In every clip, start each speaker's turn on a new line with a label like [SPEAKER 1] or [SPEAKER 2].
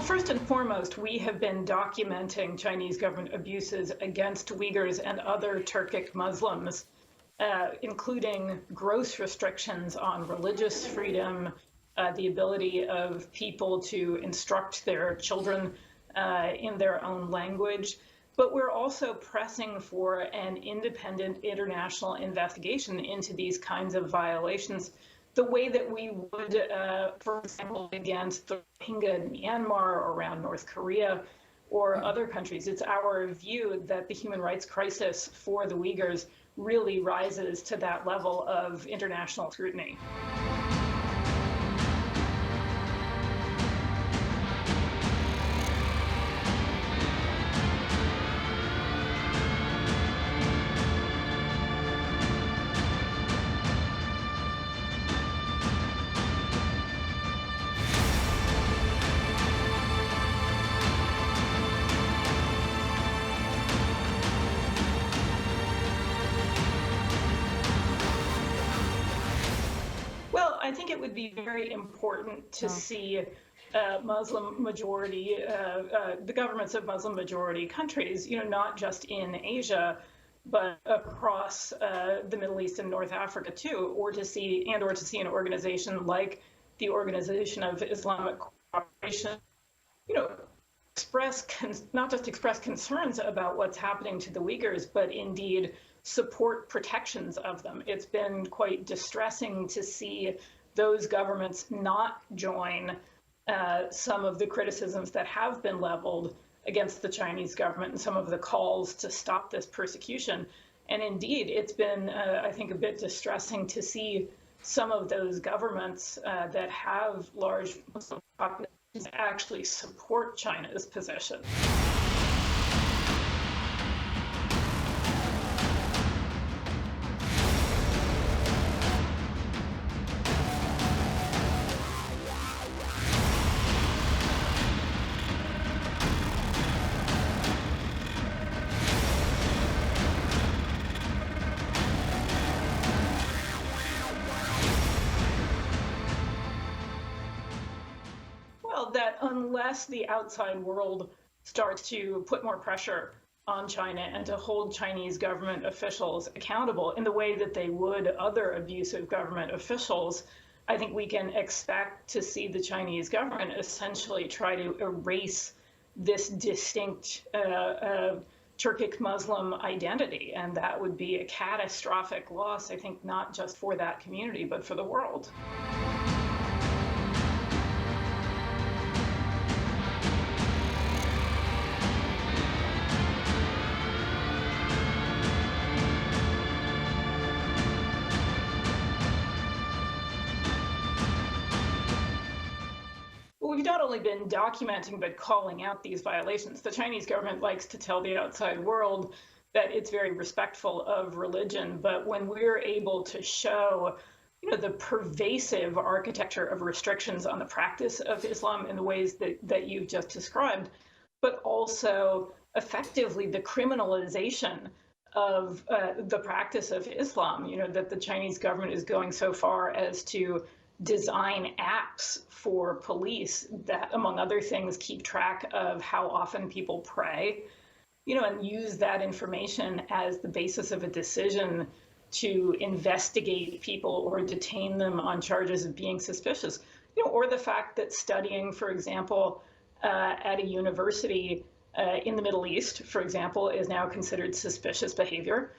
[SPEAKER 1] Well, first and foremost, we have been documenting Chinese government abuses against Uyghurs and other Turkic Muslims, including gross restrictions on religious freedom, the ability of people to instruct their children in their own language. But we're also pressing for an independent international investigation into these kinds of violations, the way that we would, for example, against the Rohingya in Myanmar or around North Korea or other countries. It's our view that the human rights crisis for the Uyghurs really rises to that level of international scrutiny. I think it would be very important to see Muslim majority, the governments of Muslim majority countries, not just in Asia, but across the Middle East and North Africa too, or to see an organization like the Organization of Islamic Cooperation, not just express concerns about what's happening to the Uyghurs, but indeed support protections of them. It's been quite distressing to see those governments not join some of the criticisms that have been leveled against the Chinese government and some of the calls to stop this persecution. And indeed, it's been, I think, a bit distressing to see some of those governments that have large Muslim populations actually support China's position. That unless the outside world starts to put more pressure on China and to hold Chinese government officials accountable in the way that they would other abusive government officials, I think we can expect to see the Chinese government essentially try to erase this distinct Turkic Muslim identity. And that would be a catastrophic loss, I think, not just for that community, but for the world. We've not only been documenting, but calling out these violations. The Chinese government likes to tell the outside world that it's very respectful of religion, but when we're able to show, the pervasive architecture of restrictions on the practice of Islam in the ways that you've just described, but also effectively the criminalization of the practice of Islam, that the Chinese government is going so far as to design apps for police that, among other things, keep track of how often people pray, and use that information as the basis of a decision to investigate people or detain them on charges of being suspicious, or the fact that studying, for example, at a university in the Middle East, for example, is now considered suspicious behavior.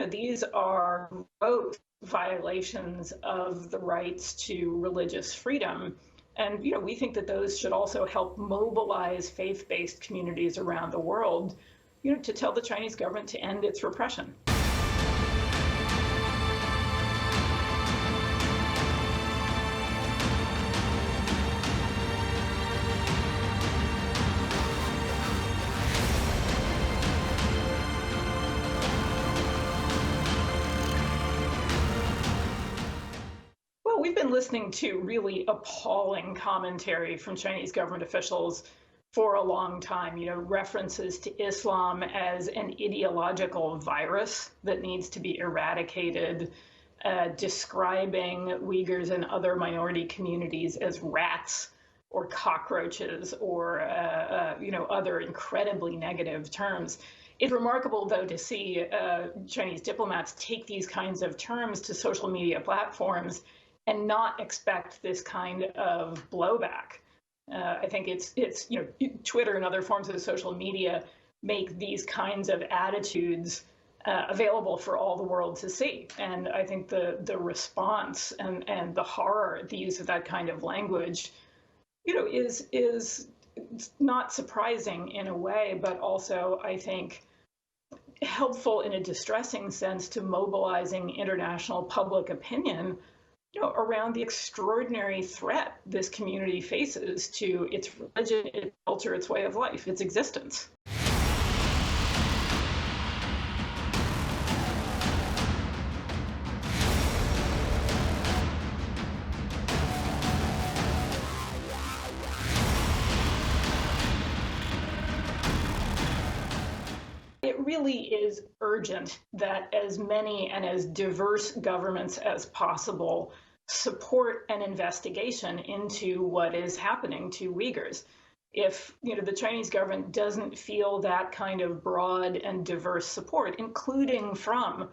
[SPEAKER 1] These are both violations of the rights to religious freedom. And, we think that those should also help mobilize faith-based communities around the world, to tell the Chinese government to end its repression. We've been listening to really appalling commentary from Chinese government officials for a long time, references to Islam as an ideological virus that needs to be eradicated, describing Uyghurs and other minority communities as rats or cockroaches or other incredibly negative terms. It's remarkable, though, to see Chinese diplomats take these kinds of terms to social media platforms and not expect this kind of blowback. I think it's Twitter and other forms of social media make these kinds of attitudes available for all the world to see. And I think the response and the horror at the use of that kind of language, is not surprising in a way, but also, I think, helpful in a distressing sense to mobilizing international public opinion, around the extraordinary threat this community faces to its religion, its culture, its way of life, its existence. It really is urgent that as many and as diverse governments as possible support an investigation into what is happening to Uyghurs. If the Chinese government doesn't feel that kind of broad and diverse support, including from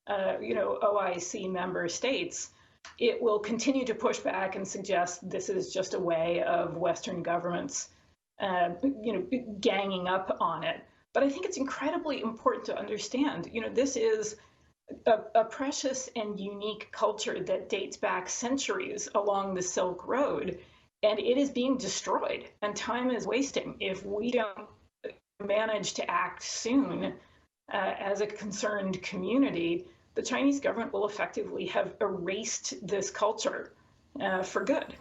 [SPEAKER 1] OIC member states, it will continue to push back and suggest this is just a way of Western governments ganging up on it. But I think it's incredibly important to understand, this is a precious and unique culture that dates back centuries along the Silk Road, and it is being destroyed, and time is wasting. If we don't manage to act soon as a concerned community, the Chinese government will effectively have erased this culture for good.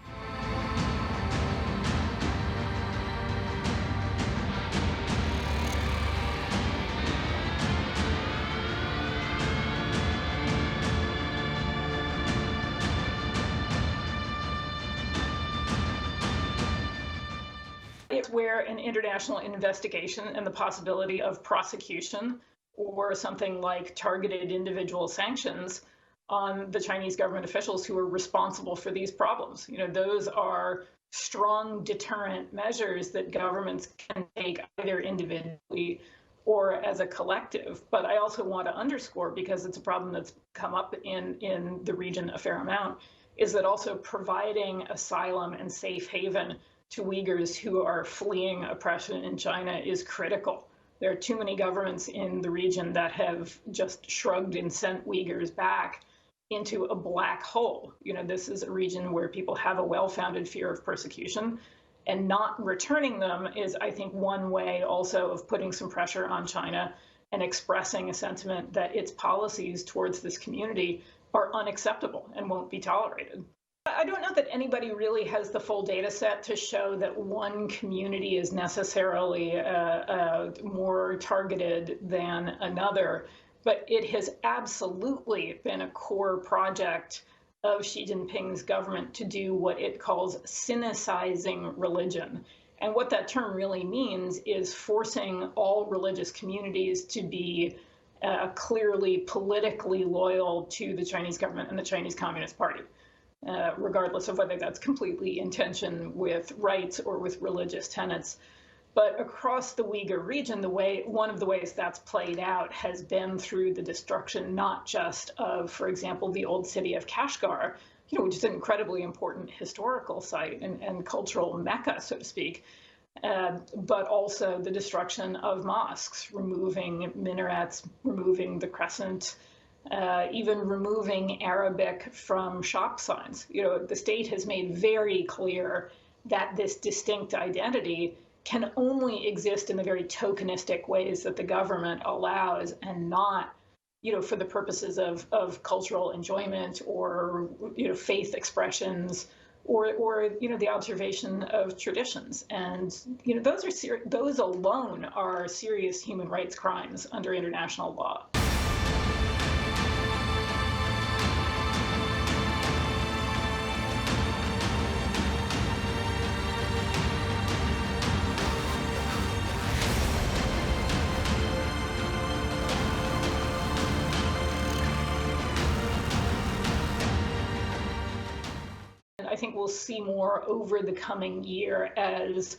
[SPEAKER 1] Where an international investigation and the possibility of prosecution or something like targeted individual sanctions on the Chinese government officials who are responsible for these problems. Those are strong deterrent measures that governments can take either individually or as a collective. But I also want to underscore, because it's a problem that's come up in the region a fair amount, is that also providing asylum and safe haven to Uyghurs who are fleeing oppression in China is critical. There are too many governments in the region that have just shrugged and sent Uyghurs back into a black hole. This is a region where people have a well-founded fear of persecution, and not returning them is, I think, one way also of putting some pressure on China and expressing a sentiment that its policies towards this community are unacceptable and won't be tolerated. I don't know that anybody really has the full data set to show that one community is necessarily more targeted than another, but it has absolutely been a core project of Xi Jinping's government to do what it calls sinicizing religion. And what that term really means is forcing all religious communities to be clearly politically loyal to the Chinese government and the Chinese Communist Party. Regardless of whether that's completely in tension with rights or with religious tenets. But across the Uyghur region, one of the ways that's played out has been through the destruction not just of, for example, the old city of Kashgar, which is an incredibly important historical site and cultural mecca, so to speak, but also the destruction of mosques, removing minarets, removing the crescent, even removing Arabic from shop signs. The state has made very clear that this distinct identity can only exist in the very tokenistic ways that the government allows, and not, for the purposes of cultural enjoyment or, faith expressions or the observation of traditions. And, those alone are serious human rights crimes under international law. think we'll see more over the coming year as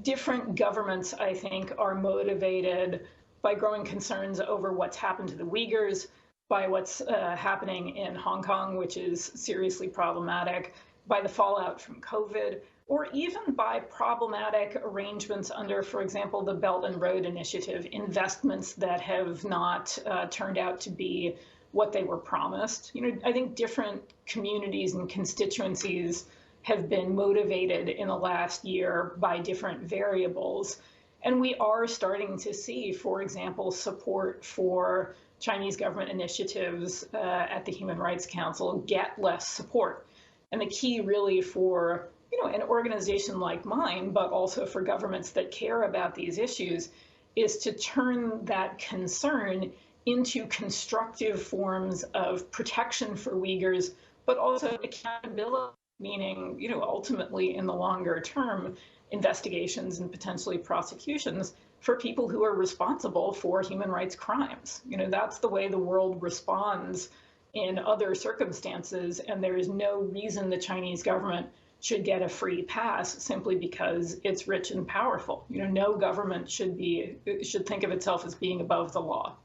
[SPEAKER 1] different governments, I think, are motivated by growing concerns over what's happened to the Uyghurs, by what's happening in Hong Kong, which is seriously problematic, by the fallout from COVID, or even by problematic arrangements under, for example, the Belt and Road Initiative, investments that have not turned out to be what they were promised. I think different communities and constituencies have been motivated in the last year by different variables. And we are starting to see, for example, support for Chinese government initiatives at the Human Rights Council get less support. And the key really for an organization like mine, but also for governments that care about these issues, is to turn that concern into constructive forms of protection for Uyghurs, but also accountability, meaning, ultimately in the longer term, investigations and potentially prosecutions for people who are responsible for human rights crimes. That's the way the world responds in other circumstances, and there is no reason the Chinese government should get a free pass simply because it's rich and powerful. No government should think of itself as being above the law.